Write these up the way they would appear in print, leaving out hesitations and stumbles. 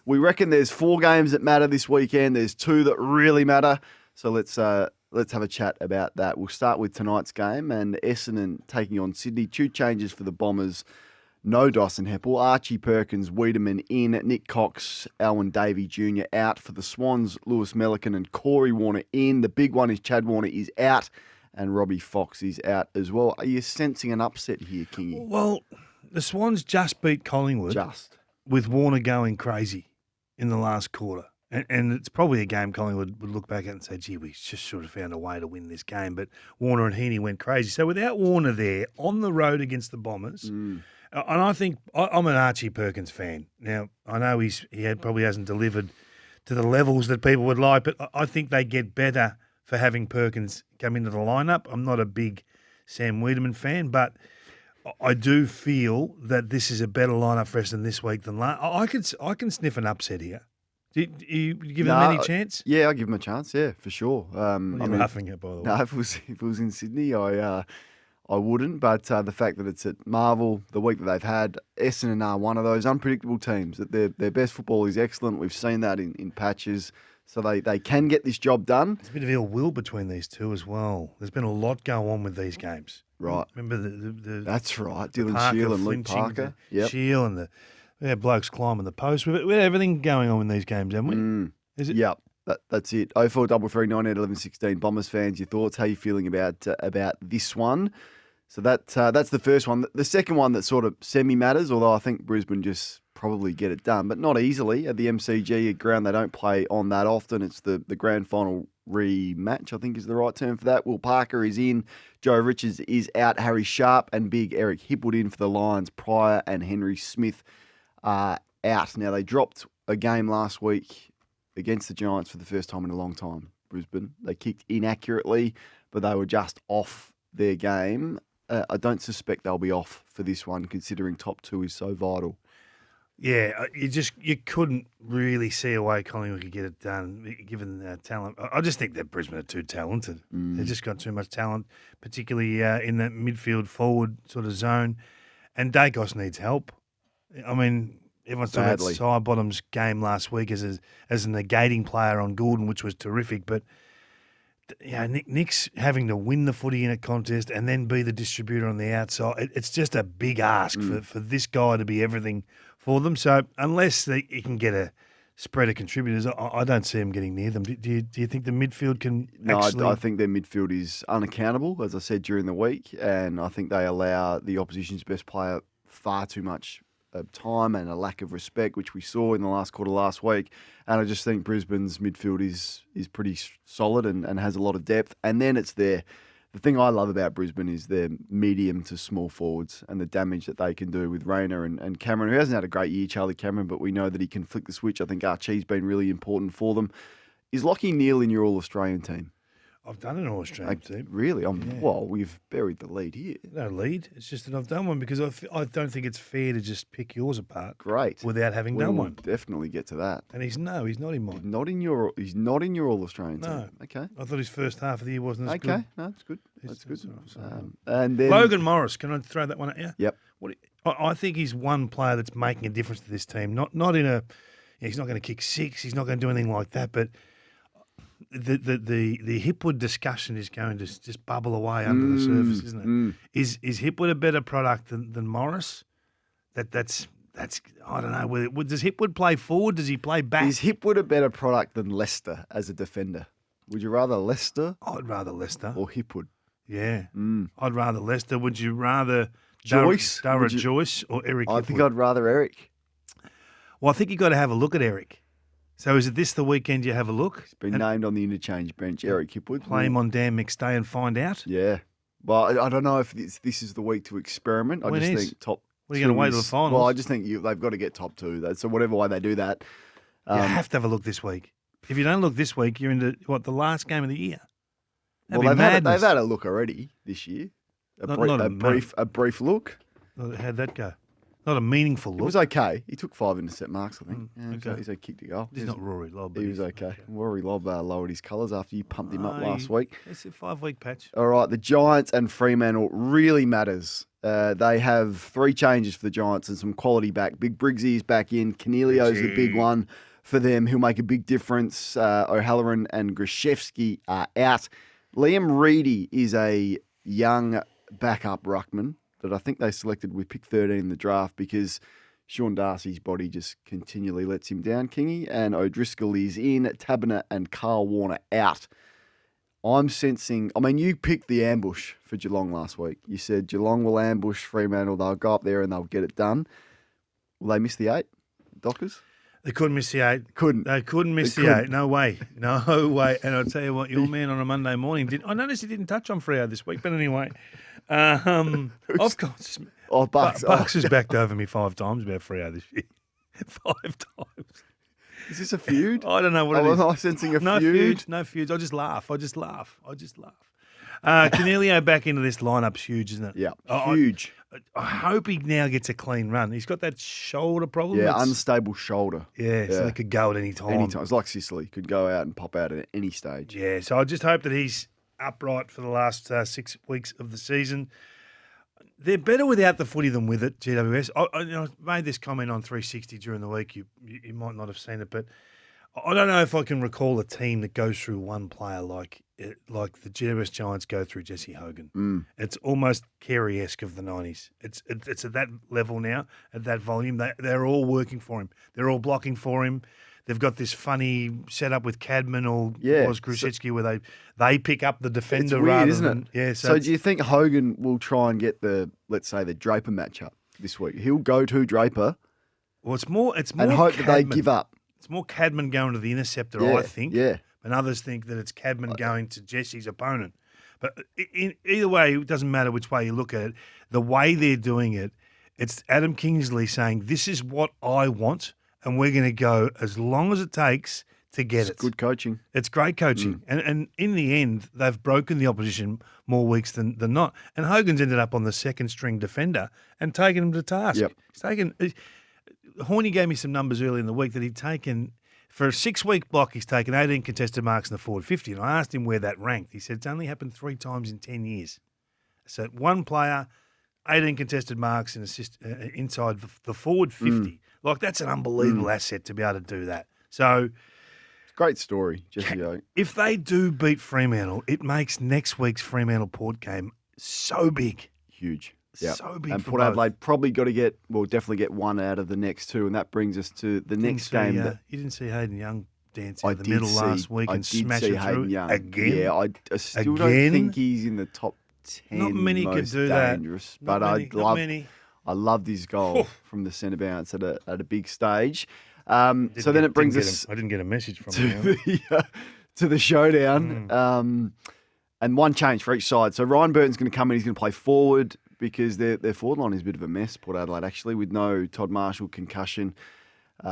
we reckon there's 4 games that matter this weekend. There's 2 that really matter. So let's have a chat about that. We'll start with tonight's game and Essendon taking on Sydney. 2 changes for the Bombers. No Dawson Heppel, Archie Perkins, Wiedemann in, Nick Cox, Alwyn Davey Jr. out. For the Swans, Lewis Melican and Corey Warner in. The big one is Chad Warner is out and Robbie Fox is out as well. Are you sensing an upset here, Kingy? Well, the Swans just beat Collingwood with Warner going crazy in the last quarter. And it's probably a game Collingwood would look back at and say, gee, we just should have found a way to win this game. But Warner and Heaney went crazy. So without Warner there on the road against the Bombers, and I think I'm an Archie Perkins fan. Now, I know he probably hasn't delivered to the levels that people would like, but I think they get better for having Perkins come into the lineup. I'm not a big Sam Wiedemann fan, but I do feel that this is a better lineup for Essendon this week than last. I can sniff an upset here. Do you give them any chance? Yeah, I'll give them a chance. Yeah, for sure. What are you laughing at, by the way? No, if it was in Sydney, I wouldn't. But the fact that it's at Marvel, the week that they've had, Essendon are one of those unpredictable teams. That their best football is excellent. We've seen that in patches. So they can get this job done. There's a bit of ill will between these two as well. There's been a lot go on with these games. Right. Remember the that's right. Dylan Shield and Luke Parker. Shield and we had blokes climbing the post. We had everything going on in these games, haven't we? Is it? Yep. That's it. 0433 98 16. Bombers fans, your thoughts? How are you feeling about this one? So that's the first one. The second one that sort of semi-matters, although I think Brisbane just probably get it done, but not easily. At the MCG, a ground they don't play on that often. It's the grand final rematch, I think is the right term for that. Will Parker is in. Joe Richards is out. Harry Sharp and big Eric Hipwood in for the Lions. Pryor and Henry Smith are out. Now, they dropped a game last week against the Giants for the first time in a long time, Brisbane. They kicked inaccurately, but they were just off their game. I don't suspect they'll be off for this one, considering top 2 is so vital. Yeah, you couldn't really see a way Collingwood could get it done, given the talent. I just think that Brisbane are too talented. They've just got too much talent, particularly in that midfield forward sort of zone. And Dacos needs help. I mean, everyone's talking about Sidebottom's game last week as a negating player on Gordon, which was terrific, but Nick's having to win the footy in a contest and then be the distributor on the outside. It's just a big ask for this guy to be everything for them. So unless he can get a spread of contributors, I don't see him getting near them. Do you think the midfield can actually... No, I think their midfield is unaccountable, as I said during the week, and I think they allow the opposition's best player far too much time and a lack of respect, which we saw in the last quarter last week. And I just think Brisbane's midfield is pretty solid and has a lot of depth. And then it's the thing I love about Brisbane is their medium to small forwards and the damage that they can do with Rayner and Cameron, who hasn't had a great year, Charlie Cameron, but we know that he can flick the switch. I think Archie's been really important for them. Is Lachie Neale in your All-Australian team? I've done an All-Australian team. Really? Well, we've buried the lead here. No lead. It's just that I've done one because I don't think it's fair to just pick yours apart. Great. Without having done one. Definitely get to that. And he's not in mine. He's not in your All-Australian team. No. Okay. I thought his first half of the year wasn't as good. Okay. No, that's good. That's good. And then Logan Morris. Can I throw that one at you? Yep. I think he's one player that's making a difference to this team. Not in a. He's not going to kick 6. He's not going to do anything like that. But the Hipwood discussion is going to just bubble away under the surface, isn't it? Is Hipwood a better product than Morris? That's I don't know. Does Hipwood play forward? Does he play back? Is Hipwood a better product than Leicester as a defender? Would you rather Leicester? I'd rather Leicester. Or Hipwood? Yeah. I'd rather Leicester. Would you rather Joyce? Joyce or Eric Hipwood? I think I'd rather Eric. Well, I think you've got to have a look at Eric. So is it this the weekend you have a look? He's been named on the interchange bench, Eric Hipwood. Play him on Dan McStay and find out? Yeah. Well, I don't know if this is the week to experiment. I just think top. What are you going to wait till the finals? Well, I just think they've got to get top 2. So whatever way they do that. You have to have a look this week. If you don't look this week, you're into, the last game of the year? They've had a look already this year. A brief look. How'd that go? Not a meaningful look. It was okay. He took 5 intercept marks, I think. He's a kick to go. He's not Rory Lobb. He was okay. Rory Lobb lowered his colours after you pumped him up last week. It's a 5-week patch. All right, the Giants and Fremantle really matters They have 3 changes for the Giants and some quality back. Big Briggsy is back in. Canelio's the big one for them. He'll make a big difference. O'Halloran and Grishevsky are out. Liam Reedy is a young backup ruckman that I think they selected with pick 13 in the draft because Sean Darcy's body just continually lets him down, Kingy. And O'Driscoll is in. Tabiner and Carl Warner out. I'm sensing, you picked the ambush for Geelong last week. You said Geelong will ambush Fremantle. They'll go up there and they'll get it done. Will they miss the 8, Dockers? They couldn't miss the 8. Couldn't. They couldn't miss the 8. No way. No way. And I'll tell you what, your man on a Monday morning I noticed he didn't touch on Freo this week, but anyway. Of course. Bucks. Bucks has backed over me 5 times about Freo this year. 5 times. Is this a feud? I don't know what it is. Am I sensing a no feud? No feuds. I just laugh. Canelio back into this lineup's huge, isn't it? Yeah, huge. I hope he now gets a clean run. He's got that shoulder problem. Yeah, unstable shoulder. Yeah, so it could go at any time. Anytime. It's like Sicily. Could go out and pop out at any stage. Yeah, so I just hope that he's upright for the last 6 weeks of the season. They're better without the footy than with it, GWS. I made this comment on 360 during the week. You might not have seen it, but I don't know if I can recall a team that goes through one player like the GWS Giants go through Jesse Hogan. It's almost Carey-esque of the 90s. It's at that level now, at that volume. They're all working for him. They're all blocking for him. They've got this funny setup with Cadman or Grusicki where they pick up the defender. It's weird, rather isn't than, it? Yeah. So do you think Hogan will try and get the Draper matchup this week? He'll go to Draper. Well, it's more and hope Cadman. that they give up. It's more Cadman going to the interceptor, I think. Yeah. And others think that it's Cadman going to Jesse's opponent. But either way, it doesn't matter which way you look at it. The way they're doing it, it's Adam Kingsley saying, this is what I want, and we're going to go as long as it takes to get it. It's good coaching. It's great coaching. And in the end, they've broken the opposition more weeks than not. And Hogan's ended up on the second-string defender and taken him to task. Yep. He's taken... Horney gave me some numbers early in the week that he'd taken... For a 6-week block, he's taken 18 contested marks in the forward 50, and I asked him where that ranked. He said it's only happened 3 times in 10 years. So one player, 18 contested marks and assist inside the forward 50. Like, that's an unbelievable asset to be able to do that. So, great story, Jesse Oak. If they do beat Fremantle, it makes next week's Fremantle-Port game so big. Huge. Yep. So big and for Port both. Adelaide probably definitely get one out of the next 2, and that brings us to the next game. You didn't see Hayden Young dance I in the did middle see, last week I and did smash see it Hayden through Young. again. Yeah, I still don't think he's in the top 10 Not many most could do dangerous. that. But I loved his goal from the centre bounce at a big stage. So then it brings us. I didn't get a message from to him. to the showdown. And one change for each side. So Ryan Burton's going to come in. He's going to play forward because their forward line is a bit of a mess, Port Adelaide, actually, with no Todd Marshall concussion.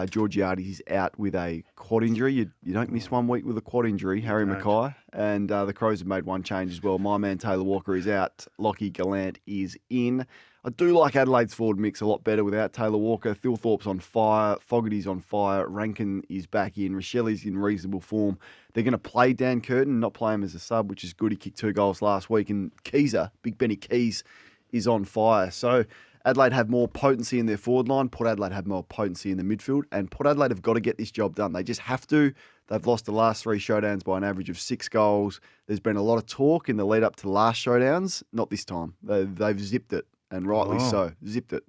Georgiades out with a quad injury. You don't miss 1 week with a quad injury, Harry Mackay. And the Crows have made one change as well. My man Taylor Walker is out. Lockie Gallant is in. I do like Adelaide's forward mix a lot better without Taylor Walker. Thilthorpe's on fire. Fogarty's on fire. Rankin is back in. Rochelli's in reasonable form. They're going to play Dan Curtin, not play him as a sub, which is good. He kicked 2 goals last week. And Keezer, Big Benny Keys, is on fire. So Adelaide have more potency in their forward line. Port Adelaide have more potency in the midfield. And Port Adelaide have got to get this job done. They just have to. They've lost the last 3 showdowns by an average of 6 goals. There's been a lot of talk in the lead up to the last showdowns. Not this time. They've zipped it, and rightly so. Zipped it.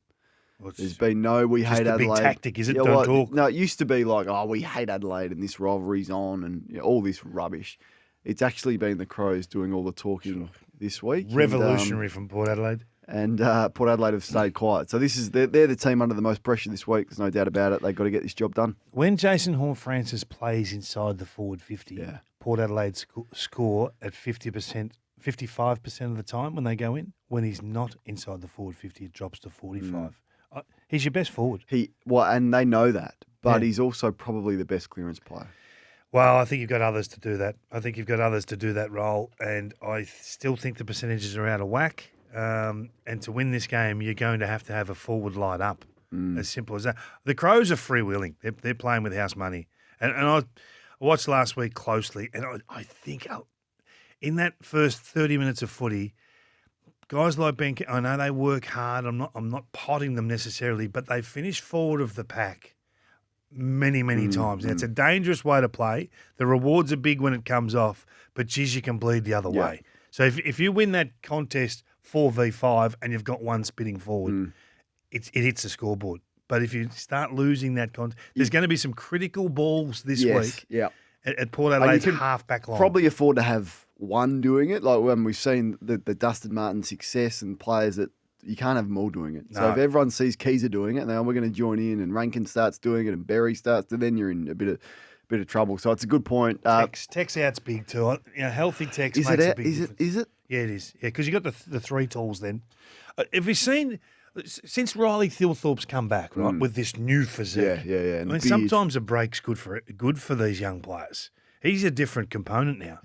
There's been no we hate Adelaide. Big tactic, is it? Don't talk. No, it used to be like, we hate Adelaide and this rivalry's on and all this rubbish. It's actually been the Crows doing all the talking this week. Revolutionary from Port Adelaide. And Port Adelaide have stayed quiet. So they're the team under the most pressure this week. There's no doubt about it. They've got to get this job done. When Jason Horne-Francis plays inside the forward 50, Port Adelaide score at 50%, 55% of the time when they go in. When he's not inside the forward 50, it drops to 45. He's your best forward. And they know that. But he's also probably the best clearance player. Well, I think you've got others to do that. I think you've got others to do that role. And I still think the percentages are out of whack. And to win this game, you're going to have a forward light up. As simple as that. The Crows are freewheeling. They're playing with house money. And I watched last week closely, and I think in that first 30 minutes of footy, guys like Ben, I know they work hard. I'm not potting them necessarily, but they finish forward of the pack many times. Now, it's a dangerous way to play. The rewards are big when it comes off, but geez, you can bleed the other way. So if you win that contest 4v5 and you've got one spinning forward, it hits the scoreboard. But if you start losing that contest, there's going to be some critical balls this week at Port Adelaide's half-back line. Probably afford to have one doing it, like when we've seen the Dustin Martin success and players that you can't have them all doing it. So if everyone sees Keezer doing it, then we're going to join in, and Rankin starts doing it, and Berry starts, then you're in a bit of trouble. So it's a good point. Tex out's big too. Healthy Tex makes a big difference. Is it? Yeah, it is. Yeah, because you got the three tools then. Have you seen, since Riley Thilthorpe's come back, right, with this new physique? Yeah. I mean, sometimes a break's good for these young players. He's a different component now.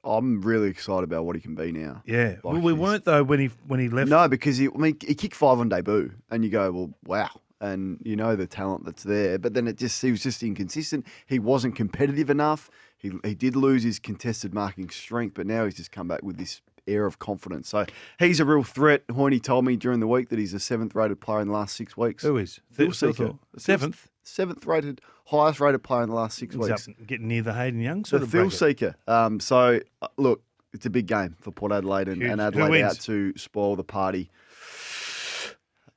I'm really excited about what he can be now. Yeah. Well, we weren't though when he left. No, because he kicked 5 on debut, and you go, well, wow. And you know the talent that's there, but then he was just inconsistent. He wasn't competitive enough. He did lose his contested marking strength, but now he's just come back with this air of confidence. So he's a real threat. Hoyne told me during the week that he's the 7th rated player in the last 6 weeks. Who is? Thilthorpe. 7th? 7th rated, highest rated player in the last 6 weeks. Getting near the Hayden Young sort the of Phil bracket. Seeker. So look, it's a big game for Port Adelaide, and Adelaide out to spoil the party.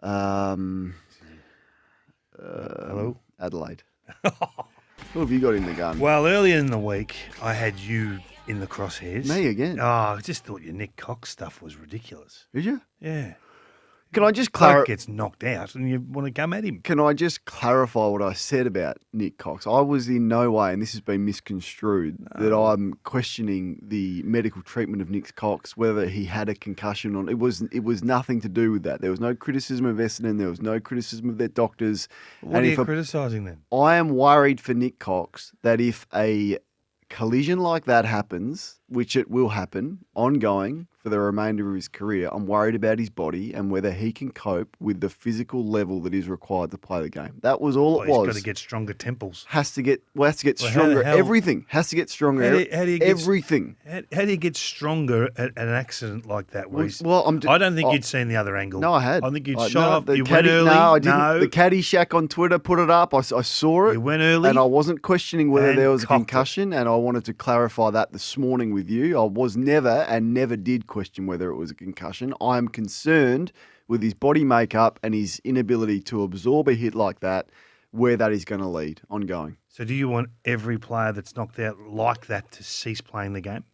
Hello? Adelaide. Who have you got in the gun? Well, earlier in the week, I had you in the crosshairs. Me again? Oh, I just thought your Nick Cox stuff was ridiculous. Did you? Yeah. Can I just Clark gets knocked out and you want to come at him. Can I just clarify what I said about Nick Cox? I was in no way, and this has been misconstrued, that I'm questioning the medical treatment of Nick Cox, whether he had a concussion or not. It was nothing to do with that. There was no criticism of Essendon. There was no criticism of their doctors. What are you criticising then? I am worried for Nick Cox that if a collision like that happens, which it will happen, ongoing for the remainder of his career, I'm worried about his body and whether he can cope with the physical level that is required to play the game. That was all it was. He's got to get stronger temples. Has to get stronger. Everything has to get stronger. Everything. How do you get stronger at an accident like that? I don't think you'd seen the other angle. No, I had. I think you'd shot off. You went early. No, I didn't. No. The Caddy Shack on Twitter put it up. I saw it. You went early. And I wasn't questioning whether there was a concussion, and I wanted to clarify that this morning with you. I was never did question whether it was a concussion. I'm concerned with his body makeup and his inability to absorb a hit like that, where that is going to lead ongoing. So do you want every player that's knocked out like that to cease playing the game?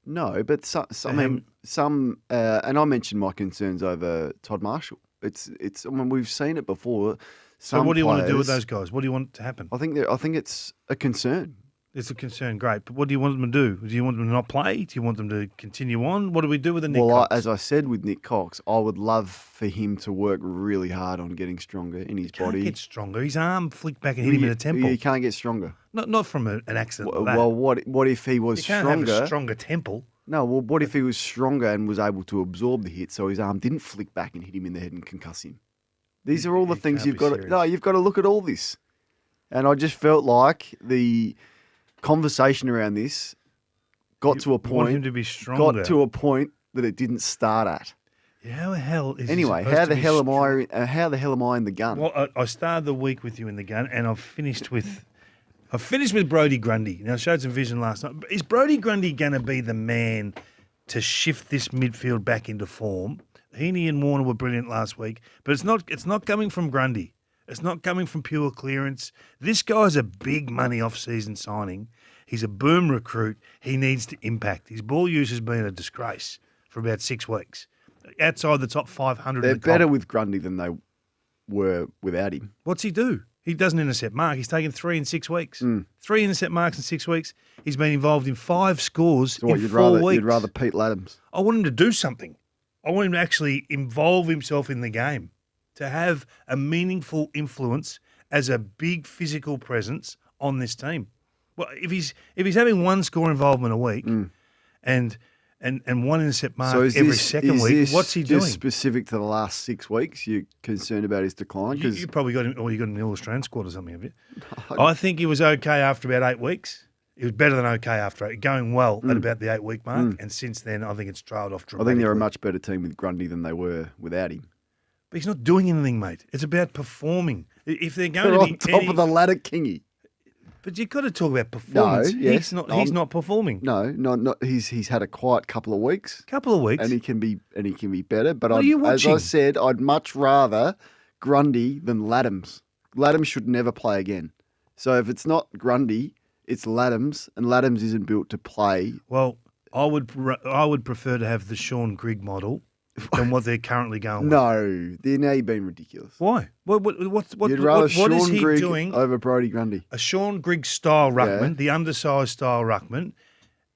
No, but some and I mentioned my concerns over Todd Marshall. It's. I mean, we've seen it before. So what do you want to do with those guys? What do you want to happen? I think it's a concern. It's a concern, great. But what do you want them to do? Do you want them to not play? Do you want them to continue on? What do we do with the Nick Cox? As I said with Nick Cox, I would love for him to work really hard on getting stronger in his body. He can't get stronger. His arm flicked back and hit him in the temple. He can't get stronger. Not from an accident like that. Well, what if he was stronger? You can't have a stronger temple. No, well, what if he was stronger and was able to absorb the hit so his arm didn't flick back and hit him in the head and concuss him? These are all the things you've got to... No, you've got to look at all this. And I just felt like the conversation around this got to a point. Want him to be stronger. Got to a point that it didn't start at. Yeah, how the hell is anyway? How the hell am I in the gun? Well, I started the week with you in the gun, and I've finished with Brodie Grundy. Now I showed some vision last night. Is Brodie Grundy going to be the man to shift this midfield back into form? Heaney and Warner were brilliant last week, but it's not coming from Grundy. It's not coming from pure clearance. This guy's a big money off-season signing. He's a boom recruit. He needs to impact. His ball use has been a disgrace for about 6 weeks. Outside the top 500. They're better with Grundy than they were without him. What's he do? He doesn't intercept mark. He's taken 3 in 6 weeks. 3 intercept marks in 6 weeks. He's been involved in 5 scores in 4 weeks. You'd rather Pete Laddams. I want him to do something. I want him to actually involve himself in the game, to have a meaningful influence as a big physical presence on this team. Well, if he's having 1 score involvement a week and 1 intercept mark every second week, what's he doing? Just specific to the last 6 weeks, you're concerned about his decline? You probably got him, or you got him in the All-Australian squad or something, have you? I think he was okay after about 8 weeks. It was better than okay after going well at about the 8-week mark, and since then I think it's trailed off I dramatically. think they're a much better team with Grundy than they were without him. But he's not doing anything, mate. It's about performing. If they're going They're to on be top of the ladder, Kingy. but you've got to talk about performance. yes. He's not performing. No, not. He's had a quiet couple of weeks, Couple of weeks. and he can be better. But What are you as I watching? said, I'd much rather Grundy than Laddams. Laddams should never play again. So if it's not Grundy, it's Laddams, and Laddams isn't built to play. Well, I would prefer to have the Sean Grigg model than what they're currently going with. No, now you're being ridiculous. Why? What You'd rather what Sean is he Grigg doing? over Brodie Grundy. A Sean Grigg style ruckman, Yeah. the undersized style ruckman,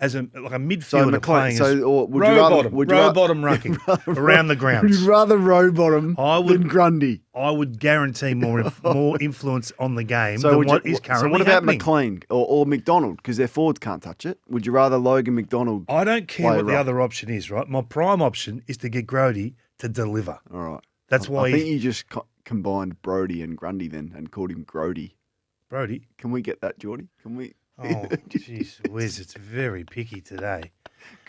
as a So midfielder McLean. playing as Or would row you rather? bottom, Would you row ra- bottom rucking around the Would grounds. you rather row bottom than Grundy? I would guarantee more influence on the game So than would what you, is currently So what about happening. McLean or McDonald? Because their forwards can't touch it. Would you rather Logan McDonald? I don't care play what the ruck? other option is, right? My prime option is to get Grody to deliver. All right. That's why I think you just combined Brodie and Grundy then and called him Grody. Brody. Can we get that, Geordie? Can we? Oh, jeez, Wes, it's very picky today.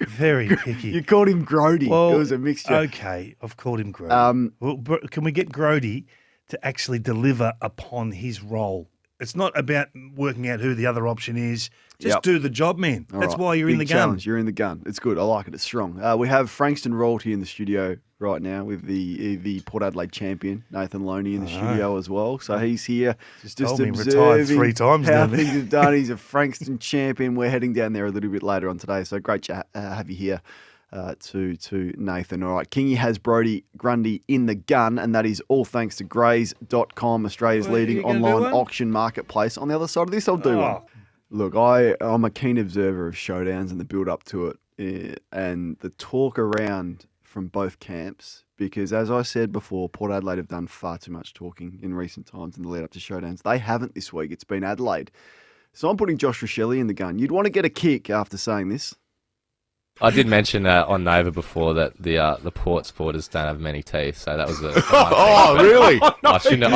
Very picky. You called him Grody. Well, It was a mixture. Okay, I've called him Grody. Well, can we get Grody to actually deliver upon his role? It's not about working out who the other option is. Just Yep. do the job, man. All That's right. why you're in the Big gun. challenge. You're in the gun. It's good. I like it. It's strong. We have Frankston Royalty in the studio right now with the Port Adelaide champion, Nathan Loney, in the studio as well. So he's here Just just told me observing retired 3 times how down there. things have done. He's a Frankston champion. We're heading down there a little bit later on today. So great to have you here. To Nathan. All right, Kingy has Brodie Grundy in the gun, and that is all thanks to Grays.com, Australia's Well, leading you gonna do online one? auction marketplace. On the other side of this, I'll do one. Oh. Look, I'm a keen observer of showdowns and the build up to it, and the talk around from both camps. Because as I said before, Port Adelaide have done far too much talking in recent times in the lead up to showdowns. They haven't this week. It's been Adelaide. So I'm putting Josh Rochelle in the gun. You'd want to get a kick after saying this. I did mention on Nova before that the Port supporters don't have many teeth, so that was a Oh, really? I shouldn't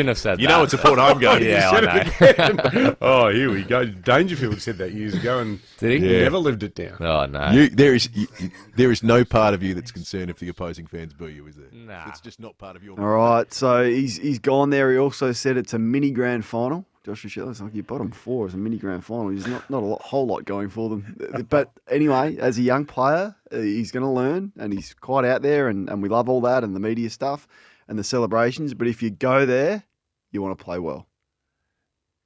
have said You that. know it's a Port home game. Yeah, You I said it again. Oh, here we go. Dangerfield said that years ago, and Did he? he Yeah. never lived it down. Oh no. There is no part of you that's concerned if the opposing fans boo you, is there? Nah. It's just not part of your. All right, so he's gone there. He also said it's a mini grand final. Josh Rochelle, it's like your bottom 4 is a mini grand final. There's not a whole lot going for them. But anyway, as a young player, he's going to learn, and he's quite out there, and we love all that and the media stuff and the celebrations. But if you go there, you want to play well.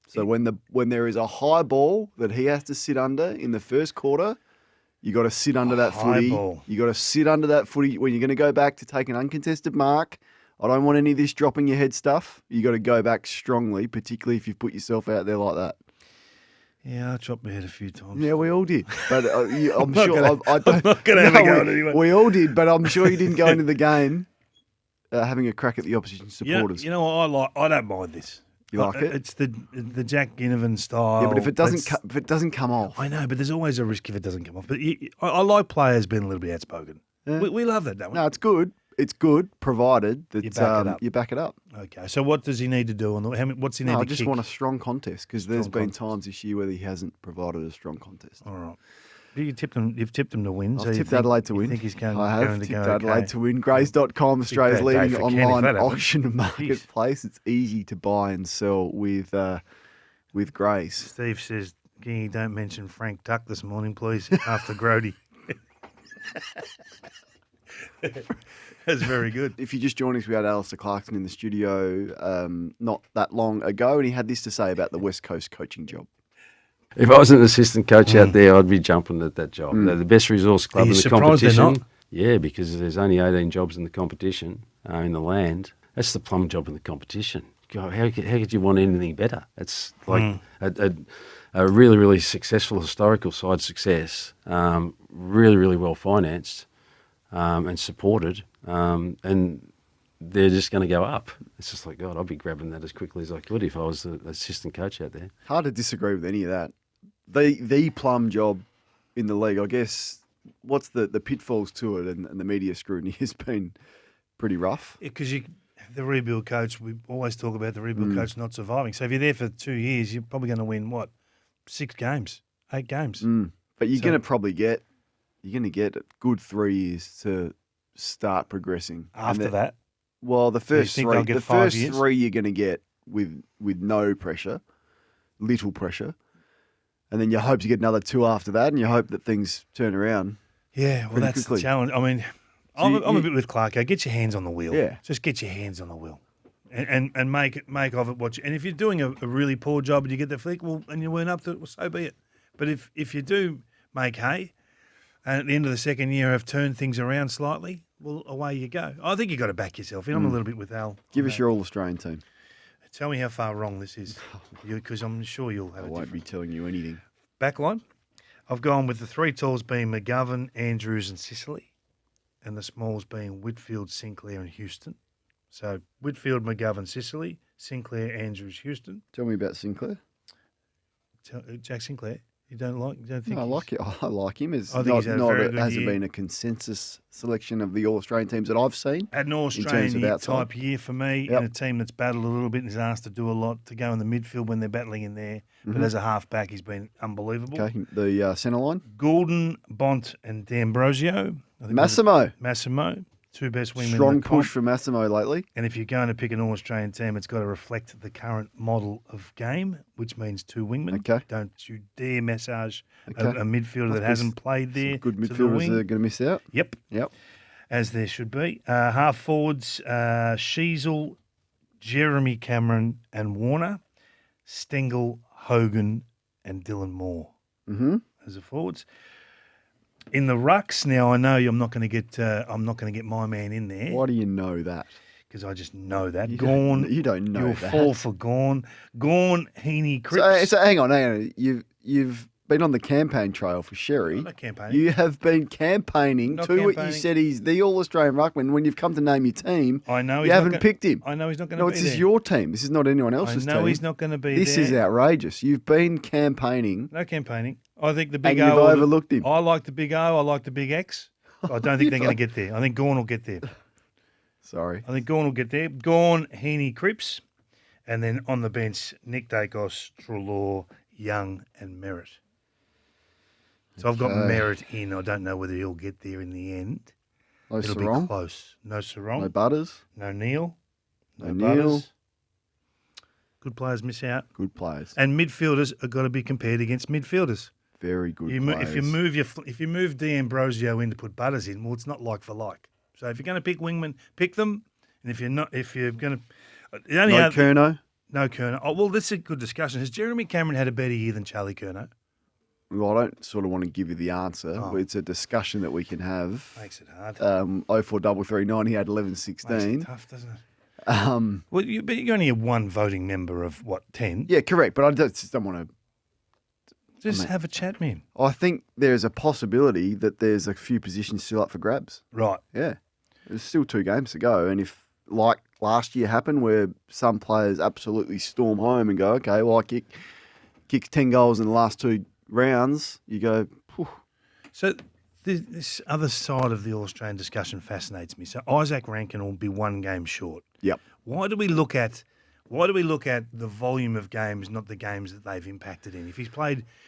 So when there is a high ball that he has to sit under in the first quarter, you got to sit under that high footy. ball. You got to sit under that footy when you're going to go back to take an uncontested mark. I don't want any of this dropping your head stuff. You got to go back strongly, particularly if you've put yourself out there like that. Yeah, I chopped my head a few times. Yeah, we all did. But I'm not sure gonna- I don't. I'm not gonna have a go at anyone. We all did, but I'm sure you didn't go into the game having a crack at the opposition supporters. You know what I don't mind this. You like it? It's the Jack Ginnivan style. Yeah, but if it doesn't, It's- if it doesn't come off, I know, but there's always a risk if it doesn't come off. But I like players being a little bit outspoken. Yeah. We love that, don't we? no, it's good. It's good, provided that You back it up. you back it up. Okay, so what does he need to do? What's he need No, I to just kick? want a strong contest because there's Strong been contest. times this year where he hasn't provided a strong contest. All right. You've tipped him to win. so I've you tipped think- Adelaide to you win. think he's going, I have going to tipped go Adelaide okay. to win. Grays.com, Australia's bad day leading for Ken if online that happened. auction marketplace. It's easy to buy and sell with Grays. Steve says, Kingy, don't mention Frank Tuck this morning, please, after Grody. That's very good. If you just joined us, we had Alistair Clarkson in the studio not that long ago, and he had this to say about the West Coast coaching job. If I was an assistant coach out there, I'd be jumping at that job. They're the best resource club Are you in the surprised they're competition. not? Yeah, because there's only 18 jobs in the competition in the land. That's the plum job in the competition. How could you want anything better? It's like a really, really successful historical side success, really, really well financed and supported, and they're just going to go up. It's just like, God, I'd be grabbing that as quickly as I could if I was the assistant coach out there. Hard to disagree with any of that. The plum job in the league, I guess, what's the pitfalls to it and the media scrutiny has been pretty rough. Because the rebuild coach, we always talk about the rebuild coach not surviving. So if you're there for 2 years, you're probably going to win, what, 8 games. But you're So- going to probably get a good 3 years to start progressing. And After that, well, the So you first think three, they'll get the 5 first years? 3 you're going to get with no pressure, little pressure, and then you hope to get another 2 after that, and you hope that things turn around. yeah, well, pretty that's quickly. the challenge. I mean, So I'm you- a bit with Clarko. Get your hands on the wheel. Yeah. Just get your hands on the wheel. And make of it what you. And if you're doing a really poor job and you get the flick, well, and you weren't up to it, well, so be it. But if you do make hay, and at the end of the second year have turned things around slightly, well, away you go. I think you got to back yourself in. I'm a little bit with Al. Give on us that. your All-Australian team. Tell me how far wrong this is, because I'm sure you'll I have a won't be different telling you anything. backline. I've gone with the 3 talls being McGovern, Andrews, and Sicily, and the smalls being Whitfield, Sinclair, and Houston. So Whitfield, McGovern, Sicily, Sinclair, Andrews, Houston. Tell me about Sinclair. Jack Sinclair, you don't think? No, I like it. I like him. It's I think not, he's had a not very it good hasn't year. been a consensus selection of the All-Australian teams that I've seen. Had an terms Australian of year outside. type year for me Yep. in a team that's battled a little bit and is asked to do a lot to go in the midfield when they're battling in there. But as a half-back, he's been unbelievable. Okay, the centre line. Goulden, Bont, and D'Ambrosio. I think Massimo, 2 best wingmen. Strong in the comp. push from Massimo lately. And if you're going to pick an All-Australian team, it's got to reflect the current model of game, which means 2 wingmen. Okay. Don't you dare massage Okay. a midfielder Must that be hasn't played there. Some good to the midfielders wing. are going to miss out. Yep, Yep. as there should be. Half forwards, Sheasel, Jeremy Cameron, and Warner. Stengel, Hogan, and Dylan Moore as the forwards. In the rucks, now I know I'm not going to get my man in there. Why do you know that? Because I just know that. You Gawn. don't- you don't know You'll that. fall for Gawn. Gawn, Heaney, Cripps. So hang on. You've been on the campaign trail for Sherry. I'm not campaigning. You have been campaigning Not to what you campaigning. said he's the All-Australian ruckman. When you've come to name your team, I know you he's not haven't gonna- picked him. I know he's not going to No, be this there. is your team. This is not anyone I else's know team. he's not going to be This there. is outrageous. You've been campaigning. No campaigning. I think the big And O. you've or the- overlooked him. I like the big O. I like the big X. I don't think they're going to get there. I think Gawn will get there. Sorry. I think Gawn will get there. Gawn, Heaney, Cripps. And then on the bench, Nick Dacos, Trelaw, Young, and Merritt. So I've got Okay. Merritt in. I don't know whether he'll get there in the end. No It'll be Sarong. close. No Sarong. No Butters. No Neil. No Butters. Neil. Good players miss out. Good players. And midfielders are got to be compared against midfielders. Very good If you players. move if you move D'Ambrosio in to put Butters in, well, it's not like for like. So if you're going to pick wingmen, pick them. And if you're going to, the only No other, Kerno. no Kerno. Oh well, that's a good discussion. Has Jeremy Cameron had a better year than Charlie Kerno? Well, I don't sort of want to give you the answer. Oh. It's a discussion that we can have. Makes it hard. 043339, he had Makes it 11-16. tough, doesn't it? Um, Well, but you only have one voting member of what 10. yeah, correct. But I just don't want to. Just have a chat, man. I think there's a possibility that there's a few positions still up for grabs. Right. Yeah. There's still 2 games to go. And if, like last year happened, where some players absolutely storm home and go, okay, well, I kick 10 goals in the last 2 rounds, you go, "Phew." So this other side of the All-Australian discussion fascinates me. So Isaac Rankin will be 1 game short. Yep. Why do we look at the volume of games, not the games that they've impacted in?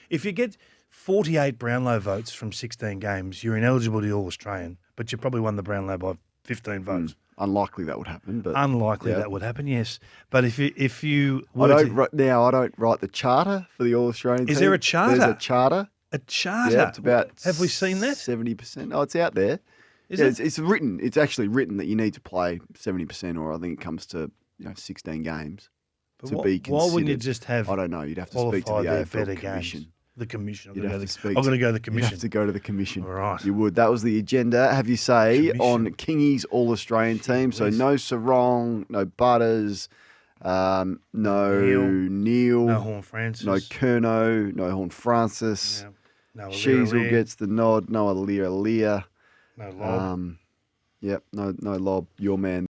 If you get 48 Brownlow votes from 16 games, you're ineligible to the All-Australian, but you probably won the Brownlow by 15 votes. Unlikely that would happen. But Unlikely yeah. that would happen, yes. But if you I were don't, to- I don't write the charter for the All-Australian Is team. there a charter? There's a charter. a charter, Yeah, it's about have we seen that? 70%. Oh, it's out there. Is yeah, it? It's written. It's actually written that you need to play 70%, or I think it comes to 16 games But to why, be why wouldn't you considered. just have I don't know. You'd have to speak to qualify the their AFL better Commission. games? The commission. I'm You'd going have to to speak. go to the You'd commission. have to go to the commission. All right. You would. That was the agenda. Have you say on Kingy's All-Australian team? So whiz. no Sarong, no Butters, no Neil, No Horn Francis. no Kerno, no Horn Francis. No Sheasel gets the nod. No Leah. no Lob. Yep. No Lob. Your man.